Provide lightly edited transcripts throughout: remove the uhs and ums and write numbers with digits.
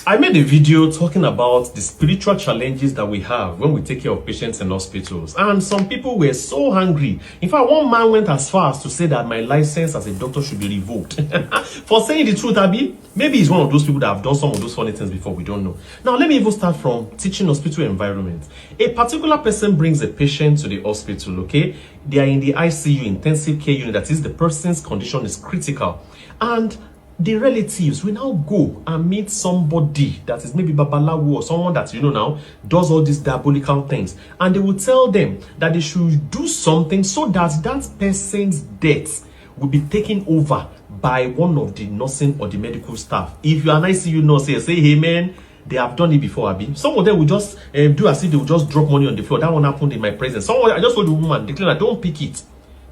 I made a video talking about the spiritual challenges that we have when we take care of patients in hospitals. And some people were so angry. In fact, one man went as far as to say that my license as a doctor should be revoked. For saying the truth, Abi, maybe he's one of those people that have done some of those funny things before, we don't know. Now, let me even start from teaching hospital environment. A particular person brings a patient to the hospital, okay? They are in the ICU, intensive care unit. That is, the person's condition is critical. And the relatives will now go and meet somebody that is maybe Babalawo or someone that, now does all these diabolical things. And they will tell them that they should do something so that that person's death will be taken over by one of the nursing or the medical staff. If you are an ICU nurse here, say, hey man, they have done it before, Abi. Some of them will just do as if they will just drop money on the floor. That one happened in my presence. I just told the woman, declare, don't pick it.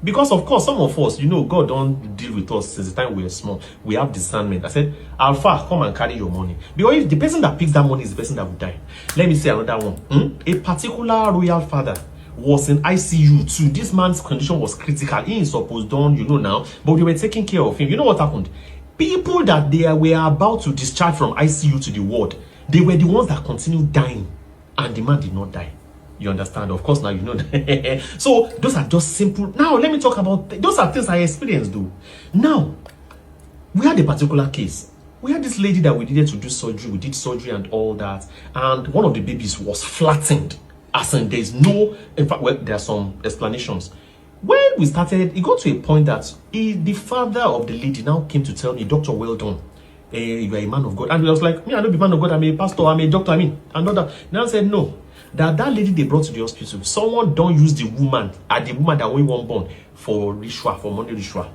Because, of course, some of us, God don't deal with us since the time we were small. We have discernment. I said, Alpha, come and carry your money. Because if the person that picks that money is the person that will die. Let me say another one. A particular royal father was in ICU too. This man's condition was critical. He is supposed done, now. But they were taking care of him. You know what happened? People that they were about to discharge from ICU to the ward, they were the ones that continued dying. And the man did not die. You understand? Of course, now you know that. So those are just simple. Now let me talk about those are things I experienced though. Now we had a particular case. We had this lady that we needed to do surgery. We did surgery and all that, and one of the babies was flattened. As in, there's no. In fact, well, there are some explanations. When we started, it got to a point that the father of the lady now came to tell me, "Doctor, well done. You are a man of God." And I was like, "Me, I don't be man of God. I'm a pastor. I'm a doctor. Another." Now I said, "No. That lady they brought to the hospital, someone don't use the woman that only one born for ritual, for money ritual.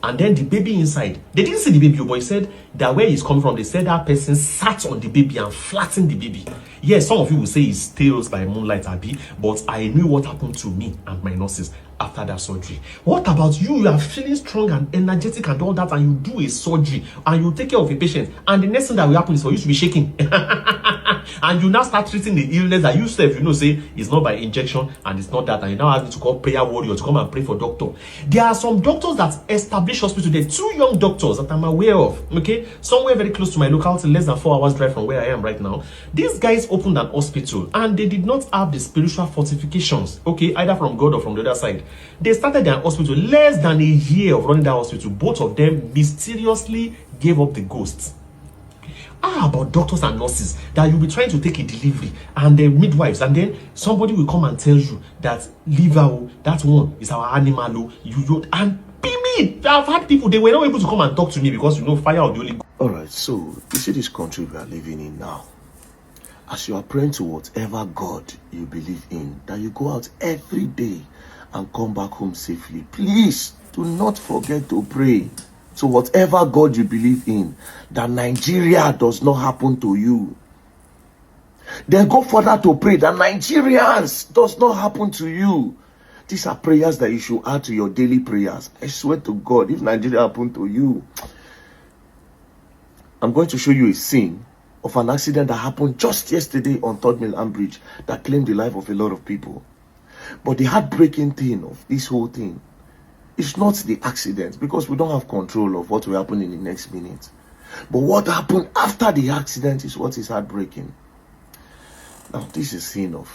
And then the baby inside, they didn't see the baby, but he said that where he's coming from, they said that person sat on the baby and flattened the baby. Yes, some of you will say it's tales by moonlight, Abi, but I knew what happened to me and my nurses after that surgery. What about you? You are feeling strong and energetic and all that, and you do a surgery and you take care of a patient, and the next thing that will happen is for you to be shaking. And you now start treating the illness that you self, say it's not by injection and it's not that, and you now have to call prayer warrior to come and pray for doctor. There are some doctors that establish hospital. There are 2 young doctors that I'm aware of, okay, somewhere very close to my locality, less than 4 hours drive from where I am right now. These guys opened an hospital and they did not have the spiritual fortifications, okay, either from God or from the other side. They started their hospital. Less than a year of running that hospital, both of them mysteriously gave up the ghosts. How about doctors and nurses that you'll be trying to take a delivery and the midwives, and then somebody will come and tell you that liver, that one is our animal, and be me. I've had people, they were not able to come and talk to me because fire or the Holy Ghost. All right, so you see this country we are living in now. As you are praying to whatever God you believe in, that you go out every day and come back home safely. Please do not forget to pray to whatever God you believe in, that Nigeria does not happen to you. Then go further to pray that Nigerians does not happen to you. These are prayers that you should add to your daily prayers. I swear to God, if Nigeria happened to you, I'm going to show you a scene of an accident that happened just yesterday on Mainland Bridge that claimed the life of a lot of people. But the heartbreaking thing of this whole thing, it's not the accident, because we don't have control of what will happen in the next minute. But what happened after the accident is what is heartbreaking. Now, this is a scene of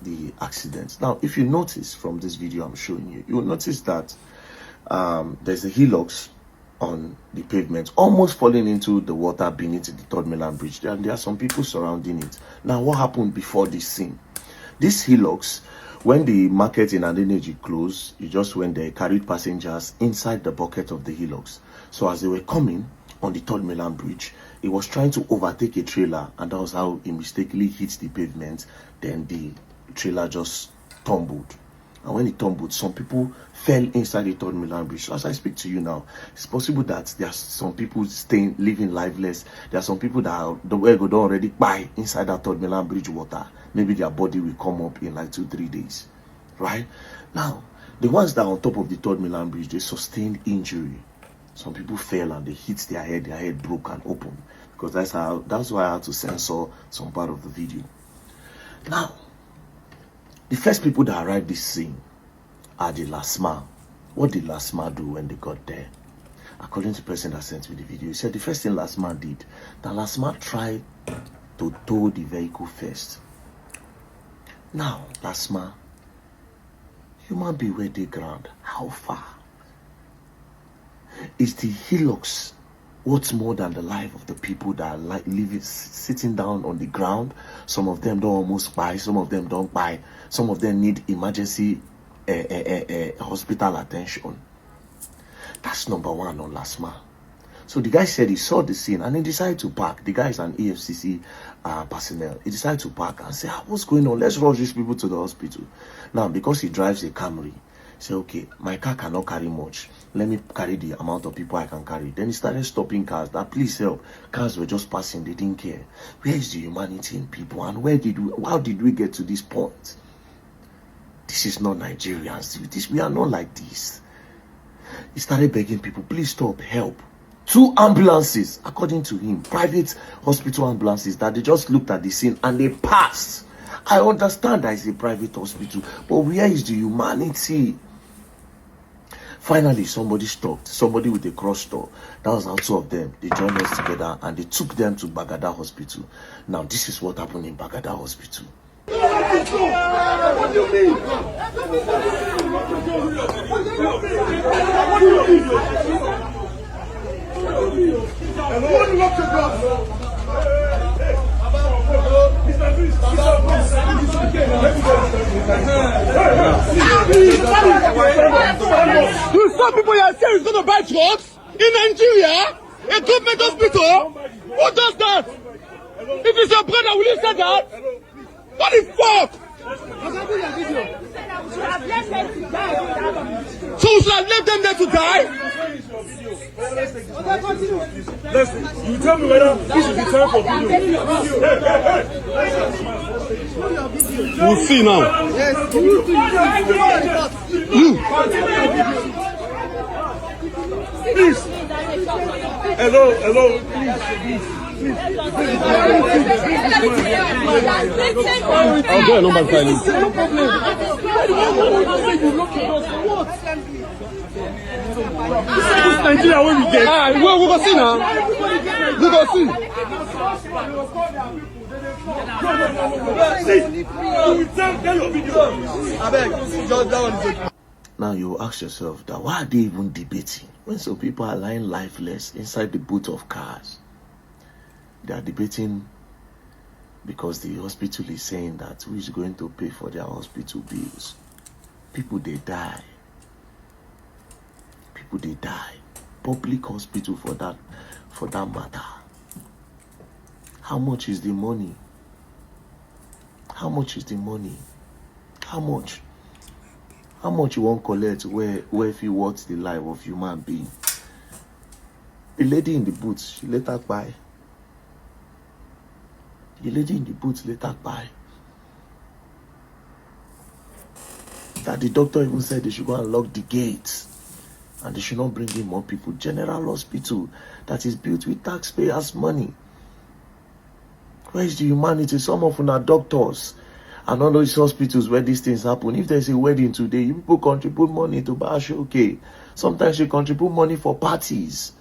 the accident. Now, if you notice from this video I'm showing you, you'll notice that there's a hilux on the pavement, almost falling into the water beneath the Mainland Bridge. And there are some people surrounding it. Now, what happened before this scene? This hilux, when the market in Adeneji closed, you just went there, carried passengers inside the bucket of the hilux. So as they were coming on the Mainland Bridge, it was trying to overtake a trailer, and that was how it mistakenly hit the pavement. Then the trailer just tumbled. And when it tumbled, some people fell inside the Mainland Bridge. So as I speak to you now, it's possible that there are some people living lifeless. There are some people that the way go don't already buy inside that Mainland Bridge water. Maybe their body will come up in like 2-3 days. Right? Now, the ones that are on top of the Mainland Bridge, they sustained injury. Some people fell and they hit their head broke and open. Because that's why I had to censor some part of the video. Now, the first people that arrived this scene are the LASMA. What did LASMA do when they got there? According to the person that sent me the video, he said the first thing Lasma did, that Lasma tried to tow the vehicle first. Now, Lasma, human being where they ground, how far? Is the hillocks what's more than the life of the people that are like living, sitting down on the ground? Some of them don't almost buy, some of them don't buy, some of them need emergency hospital attention. That's number one on Lasma. So the guy said he saw the scene and he decided to park. The guy is an EFCC personnel. He decided to park and say, what's going on? Let's rush these people to the hospital. Now, because he drives a Camry, he said, okay, my car cannot carry much. Let me carry the amount of people I can carry. Then he started stopping cars. That, please help. Cars were just passing. They didn't care. Where is the humanity in people? And how did we get to this point? This is not Nigerians. We are not like this. He started begging people, please stop, help. 2 ambulances, according to him, private hospital ambulances, that they just looked at the scene and they passed. I understand that it's a private hospital, but where is the humanity? Finally, somebody stopped. Somebody with a cross door. That was how 2 of them. They joined us together and they took them to Bagada Hospital. Now, this is what happened in Bagada Hospital. What do you mean? You saw people you are saying is going to buy drugs in Nigeria, a government hospital. Who does that? If it's your brother, will you say that? What the fuck? So we should have left them there to die? Listen, you tell me whether this is the time for video. We'll see now. Please. Hello, please. I'll get a number finally. This is Nigeria when we get. We go see now. We go see. You will tell your video. Now you ask yourself that why are they even debating when some people are lying lifeless inside the boot of cars? They are debating because the hospital is saying that who is going to pay for their hospital bills. People, they die. People, they die. Public hospital for that matter. How much is the money? How much is the money? How much? How much you won't collect where if you watch the life of human being? The lady in the boots, she later buy. The lady in the boots later buy. That the doctor even said they should go and lock the gates. And they should not bring in more people. General hospital that is built with taxpayers' money. Where is the humanity? Some of them are doctors. And all those hospitals where these things happen. If there's a wedding today, you people contribute money to buy a show, okay. Sometimes you contribute money for parties.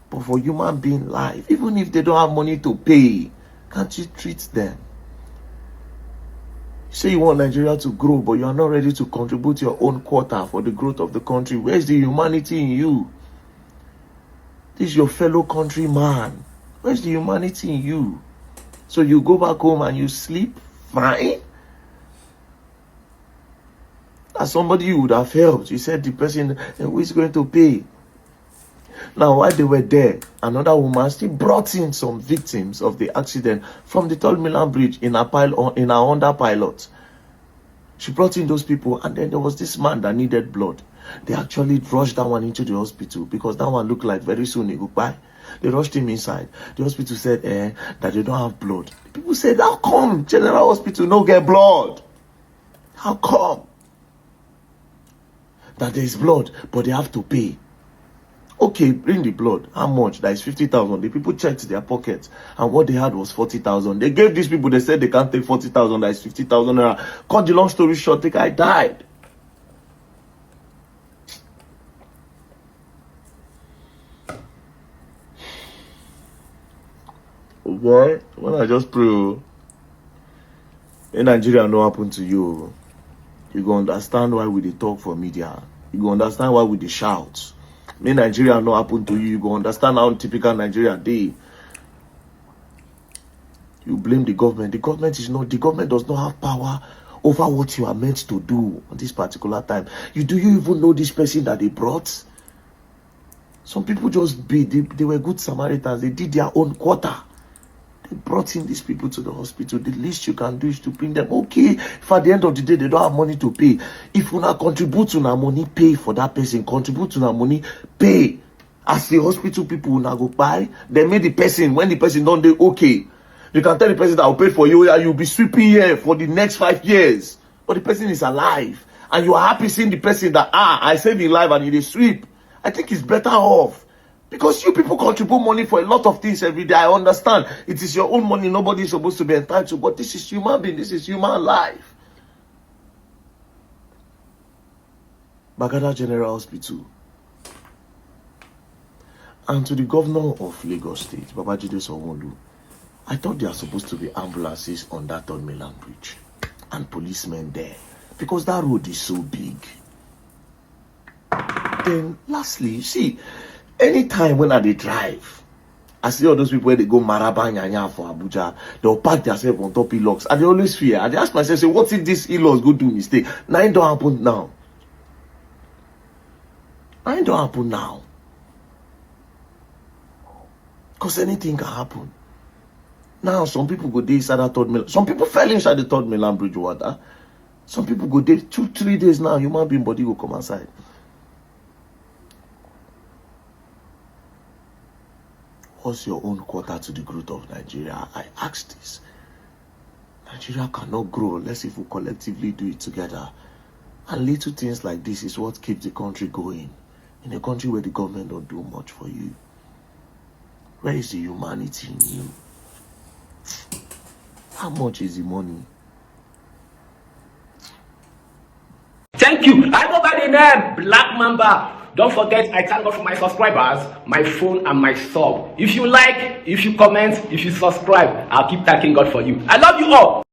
But for human being life, even if they don't have money to pay, can't you treat them? You say you want Nigeria to grow, but you are not ready to contribute your own quota for the growth of the country. Where's the humanity in you? This is your fellow countryman. Where's the humanity in you? So you go back home and you sleep fine? As somebody you would have helped. You said the person who is going to pay. Now, while they were there, another woman still brought in some victims of the accident from the Mainland Bridge in her Honda Pilot. She brought in those people, and then there was this man that needed blood. They actually rushed that one into the hospital because that one looked like very soon he would die. They rushed him inside. The hospital said that they don't have blood. People said, how come General Hospital no get blood? How come? That there is blood, but they have to pay. Okay, bring the blood. How much? That is 50,000. The people checked their pockets, and what they had was 40,000. They gave these people, they said they can't take 40,000. That is 50,000 naira. Cut the long story short, the guy died. Boy, when I just pray, oh, in Nigeria no happen to you. You go understand why we dey talk for media. You go understand why we dey shout. In Nigeria no happen to you. You go understand how typical Nigeria dey. You blame the government. The government does not have power over what you are meant to do at this particular time. Do you even know this person that they brought? Some people just they were good Samaritans. They did their own quota. They brought in these people to the hospital. The least you can do is to bring them. Okay, if at the end of the day they don't have money to pay, if you not contribute to that money, pay for that person. Contribute to that money, pay. As the hospital people will not go buy, they made the person, when the person don't do okay, you can tell the person that will pay for you that you'll be sweeping here for the next 5 years. But the person is alive. And you are happy seeing the person that, I saved his life and he is sweep. I think it's better off. Because you people contribute money for a lot of things every day. I understand. It is your own money. Nobody is supposed to be entitled to. But this is human being. This is human life. Bagada General Hospital. And to the governor of Lagos State, Babajide Sanwo-Olu, I thought there are supposed to be ambulances on that third Mainland Bridge. And policemen there. Because that road is so big. Then, lastly, see, anytime when I drive, I see all those people where they go Maraba Nyanya for Abuja, they'll park themselves on top e-logs. And they always fear. And they ask myself, say, what if this e-logs go do mistake? Now it don't happen now. Now it don't happen now. Because anything can happen. Now, some people go there inside that third Mainland. Some people fell inside the third Mainland Bridge water. Some people go there 2-3 days now. Human being body will come outside. What's your own quota to the growth of Nigeria? I asked this. Nigeria cannot grow unless if we collectively do it together. And little things like this is what keeps the country going. In a country where the government don't do much for you. Where is the humanity in you? How much is the money? Thank you. I go by the name Black Mamba. Don't forget, I thank God for my subscribers, my phone, and my sub. If you like, if you comment, if you subscribe, I'll keep thanking God for you. I love you all.